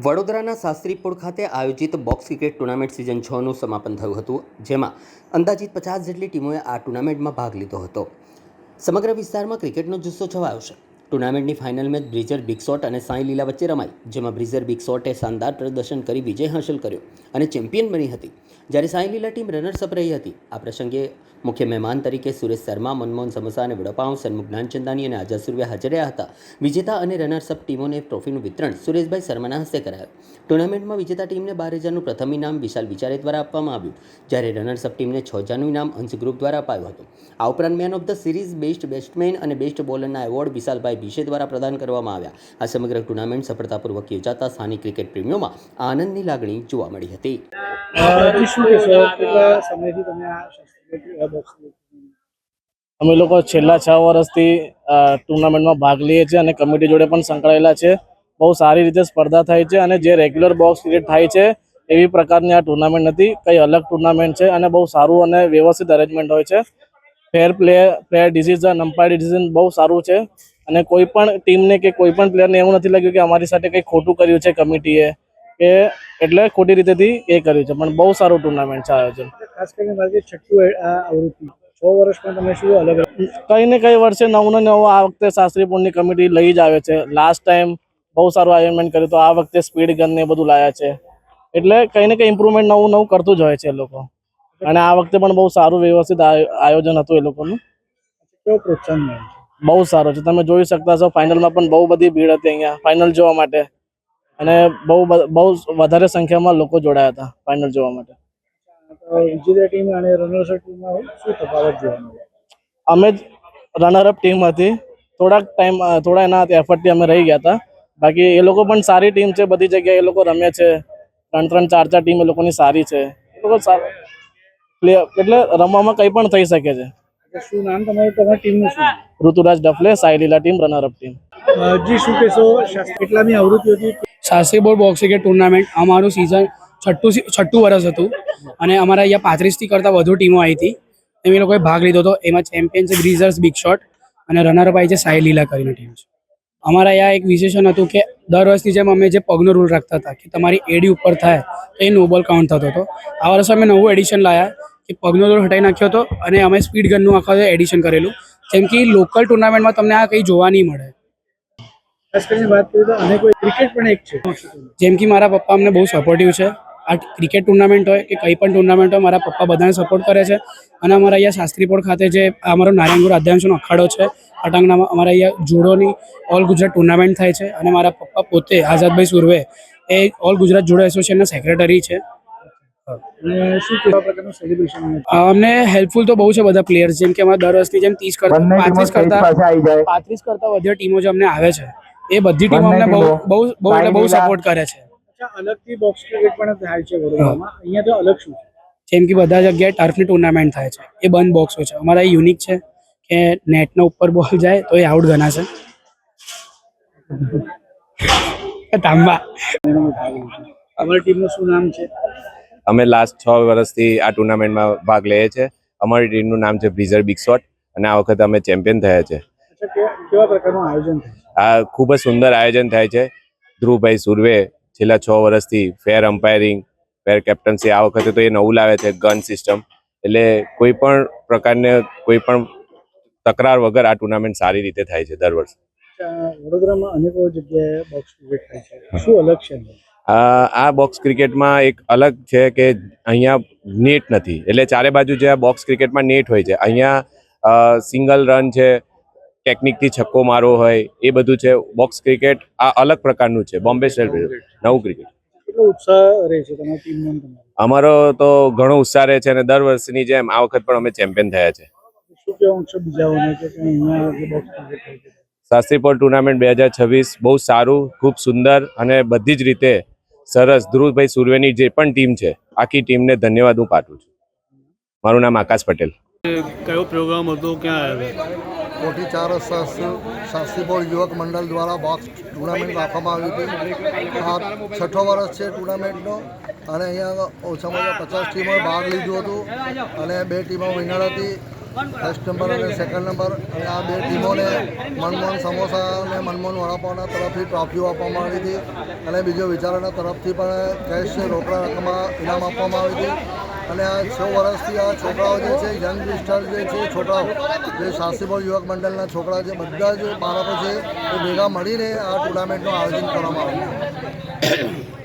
વડોદરાના શાસ્ત્રીપુર ખાતે આયોજિત બોક્સ ક્રિકેટ ટુર્નામેન્ટ સિઝન 6નું સમાપન થયું હતું, જેમાં અંદાજિત 50 જેટલી ટીમોએ આ ટુર્નામેન્ટમાં ભાગ લીધો હતો. સમગ્ર વિસ્તારમાં ક્રિકેટનો જુસ્સો છવાયો છે. ટુર્નામેન્ટની ફાઇનલ મેચ બ્રિજર બિગ શોટ અને સાંઈ લીલા વચ્ચે રમાઈ, જેમાં બ્રિજર બિગ શોટે શાનદાર પ્રદર્શન કરી વિજય હાંસલ કર્યો અને ચેમ્પિયન બની હતી, જ્યારે સાંઈ લીલા ટીમ રનર્સઅપ રહી હતી. આ પ્રસંગે મુખ્ય મહેમાન તરીકે સુરેશ શર્મા, મનમોહન સમોસા અને વડાપાઉં, સન્મુખ જ્ઞાનચંદાની અને આઝાદ સુરવ્યા હાજર રહ્યા હતા. વિજેતા અને રનર્સઅપ ટીમોને ટ્રોફીનું વિતરણ સુરેશભાઈ શર્માના હસ્તે કરાયું. ટુર્નામેન્ટમાં વિજેતા ટીમને 12,000નું પ્રથમ ઇનામ વિશાલ વિચારે દ્વારા આપવામાં આવ્યું, જ્યારે રનર્સઅપ ટીમને 6,000નું ઇનામ અંશ ગ્રુપ દ્વારા અપાયું હતું. આ ઉપરાંત man of the series, best batsman અને બેસ્ટ બોલરના એવોર્ડ વિશાલભાઈ ભીશે દ્વારા પ્રદાન કરવામાં આવ્યા. આ સમગ્ર ટુર્નામેન્ટ સફળતાપૂર્વક યોજાતા સ્થાનિક ક્રિકેટ પ્રેમીઓમાં આનંદની લાગણી જોવા મળી હતી. અમે લોકો છેલ્લા 6 વર્ષથી ટુર્નામેન્ટમાં ભાગ લઈએ છીએ અને કમિટી જોડે પણ સંકળાયેલા છે. બહુ સારી રીતે સ્પર્ધા થાય છે અને જે રેગ્યુલર બોક્સ ક્રિકેટ થાય છે એવી પ્રકારની આ ટુર્નામેન્ટ નથી, કંઈ અલગ ટુર્નામેન્ટ છે અને બહુ સારું અને વ્યવસ્થિત અરેન્જમેન્ટ હોય છે. ફેર પ્લેયર ડિસિઝન, અમ્પાયર ડિસિઝન બહુ સારું છે અને કોઈ પણ ટીમને કે કોઈ પણ પ્લેયરને એવું નથી લાગ્યું કે અમારી સાથે કંઈ ખોટું કર્યું છે કમિટીએ, કે એટલે ખોટી રીતેથી એ કર્યું છે. પણ બહુ સારું ટુર્નામેન્ટ છે આયોજન. ખાસ કરીને મારી 6ઠ્ઠી આવૃત્તિ 6 વર્ષમાં તમે શું અલગ કંઈ ને કંઈ વર્ષે નવું ને નવું આ વખતે શાસ્ત્રીપુરની કમિટી લઈ જ આવે છે. લાસ્ટ ટાઈમ બહુ સારું આયોજન કર્યું તો આ વખતે સ્પીડ ગન ને બધું લાયા છે, એટલે કંઈ ને કંઈ ઇમ્પ્રુવમેન્ટ નવું કરતું જ હોય છે એ લોકો. અને આ વખતે પણ બહુ સારું વ્યવસ્થિત આયોજન હતું એ લોકોનું. કેવું પ્રોત્સાહન મળે છે? બહુ સારું છે. તમે જોઈ શકતા છો, ફાઇનલમાં પણ બહુ બધી ભીડ હતી અહીંયા ફાઇનલ જોવા માટે, અને બહુ વધારે સંખ્યામાં લોકો જોડાયા હતા ફાઇનલ જોવા માટે. વિજેતા ટીમ અને રનર્સઅપ ટીમમાં શું તફાવત જોવા મળે? અમે રનરઅપ ટીમ હતી, થોડા એના એફર્ટથી અમે રહી ગયા હતા. બાકી એ લોકો પણ સારી ટીમ છે, બધી જગ્યાએ એ લોકો રમે છે. 3-3, 4-4 ટીમ એ લોકોની સારી છે. એ લોકો પ્લેયર એટલે રમવામાં કંઈ પણ થઈ શકે છે. શું નામ તમારી ટીમનું? શું? ઋતુરાજ ડફલે, સાંઈ લીલા ટીમ, રનરઅપ ટીમ. જી, શું કહેશો? કેટલામી આવૃત્તિ હતી શાસ્ત્રીપુર બોક્સ ક્રિકેટ ટુર્નામેન્ટ? અમારું સિઝન છઠ્ઠું વર્ષ હતું અને અમારા અહીંયા 35થી કરતાં વધુ ટીમો આવી હતી. એ લોકોએ ભાગ લીધો હતો. એમાં ચેમ્પિયન છે બ્રિઝર્સ બિગ શોટ અને રનરઅપ આવી છે સાંઈ લીલા કરીને ટીમ છે. અમારા અહીંયા એક વિશેષણ હતું કે દર વર્ષની જેમ અમે જે પગનો રૂલ રાખતા હતા કે તમારી એડી ઉપર થાય તો એ નો બોલ કાઉન્ટ થતો હતો. આ વર્ષે અમે નવું એડિશન લાવ્યા કે પગનો રૂલ હટાવી નાખ્યો હતો અને અમે સ્પીડ ગનનું આખું એડિશન કરેલું, જેમ કે લોકલ ટુર્નામેન્ટમાં તમને આ કંઈ જોવા નહીં મળે. ખાસ કરીને વાત કરીએ તો અને કોઈ ક્રિકેટ પણ એક છે, જેમ કે મારા પપ્પા અમને બહુ સપોર્ટિવ છે. આ ક્રિકેટ ટુર્નામેન્ટ હોય કે કંઈ પણ ટુર્નામેન્ટ હોય, મારા પપ્પા બધાને સપોર્ટ કરે છે. અને અમારા અહીંયા શાસ્ત્રીપુર ખાતે જે અમારો નારાયણગુરુ આદ્યાંશનો અખાડો છે પટાંગણામાં, અમારા અહીંયા જુડોની ઓલ ગુજરાત ટુર્નામેન્ટ થાય છે અને મારા પપ્પા પોતે આઝાદભાઈ સુરવે એ ઓલ ગુજરાત જુડો એસોસિએશનના સેક્રેટરી છે. અમને હેલ્પફુલ તો બહુ છે બધા પ્લેયર્સ, જેમ કે અમારા દર વર્ષની જેમ 35 કરતાં વધારે ટીમો જે અમને આવે છે, એ બધી ટીમો અમને બહુ સપોર્ટ કરે છે. અલગથી બોક્સ ક્રિકેટ પણ થાય છે વડોદરામાં, અહીંયા તો અલગ શું? જેમ કે બધા જગ્યાએ ટર્ફની ટુર્નામેન્ટ થાય છે, એ બંધ બોક્સો છે. અમારા યુનિક છે કે નેટનો ઉપર બોલ જાય તો એ આઉટ ગણાશે. તાંબા. અમારી ટીમનું શું નામ છે? અમે લાસ્ટ 6 વર્ષથી આ ટુર્નામેન્ટમાં ભાગ લઈએ છીએ. અમારી ટીમનું નામ છે બ્રિજર બિગ શોટ અને આ વખતે અમે ચેમ્પિયન થયા છે. કેવા પ્રકારનું આયોજન થાય? આ ખૂબ જ સુંદર આયોજન થાય છે. ધ્રુવભાઈ સુરવે છેલ્લા 6 વર્ષથી ફેર અમ્પાયરિંગ, ફેર કેપ્ટન્સી, આ વખતે તો એ નવું લાવે છે ગન સિસ્ટમ, એટલે કોઈ પણ પ્રકારને કોઈ પણ તકરાર વગર આ ટુર્નામેન્ટ સારી રીતે થાય છે દર વર્ષે. વડોદરામાં અનેકો જગ્યાએ બોક્સ ક્રિકેટ થાય છે, શું અલગ છે? આ બોક્સ ક્રિકેટમાં એક અલગ છે કે અહીંયા નેટ નથી, એટલે ચારે બાજુ જે આ બોક્સ ક્રિકેટમાં નેટ હોય છે, અહીંયા સિંગલ રન છે, ટેકનિકથી છક્કો મારવો હોય એ બધું છે. બોક્સ ક્રિકેટ આ અલગ પ્રકારનું છે, બોમ્બે સ્ટાઇલ નવું ક્રિકેટ. કેટલો ઉત્સાહ રહે છે તમારી ટીમનો? અમારો તો ઘણો ઉત્સાહ રહે છે અને દર વર્ષની જેમ આ વખત પણ અમે ચેમ્પિયન થયા છે. શું કહેવું છે બીજાઓને કે અહીંયા જે બોક્સ ક્રિકેટ થાય છે? શાસ્ત્રીપુર ટુર્નામેન્ટ 2026 બહુ સારું, ખૂબ સુંદર અને બધી જ રીતે સરસ. ધ્રુવભાઈ સુરવેની જે પણ ટીમ છે, આખી ટીમને ધન્યવાદ હું પાઠવું છું. મારું નામ આકાશ પટેલ. કયો પ્રોગ્રામ હતો, ક્યાં આવ્યા? કોઠી 4 શાસ્ત્રીપુર યુવક મંડળ દ્વારા બોક્સ ટુર્નામેન્ટ રાખવામાં આવી હતી. આ 6ઠ્ઠો વર્ષ છે ટુર્નામેન્ટનો અને અહીંયા ઓછામાં ઓછા 50 ટીમોએ ભાગ લીધું હતું અને 2 ટીમો વિનર હતી ફર્સ્ટ નંબર અને સેકન્ડ નંબર અને આ બે ટીમોને મનમોહન સમોસા અને મનમોહન વડાપાવના તરફથી ટ્રોફીઓ આપવામાં આવી હતી અને બીજો વિચારોના તરફથી પણ કેશ રોકડા રકમમાં ઇનામ આપવામાં આવી હતી અને આ 6 વર્ષથી આ છોકરાઓ જે છે યંગસ્ટર જે છે છોકરાઓ જે શાસ્ત્રીપોળ યુવક મંડળના છોકરા જે બધા જ બાળકો છે એ ભેગા મળીને આ ટુર્નામેન્ટનું આયોજન કરવામાં આવ્યું છે.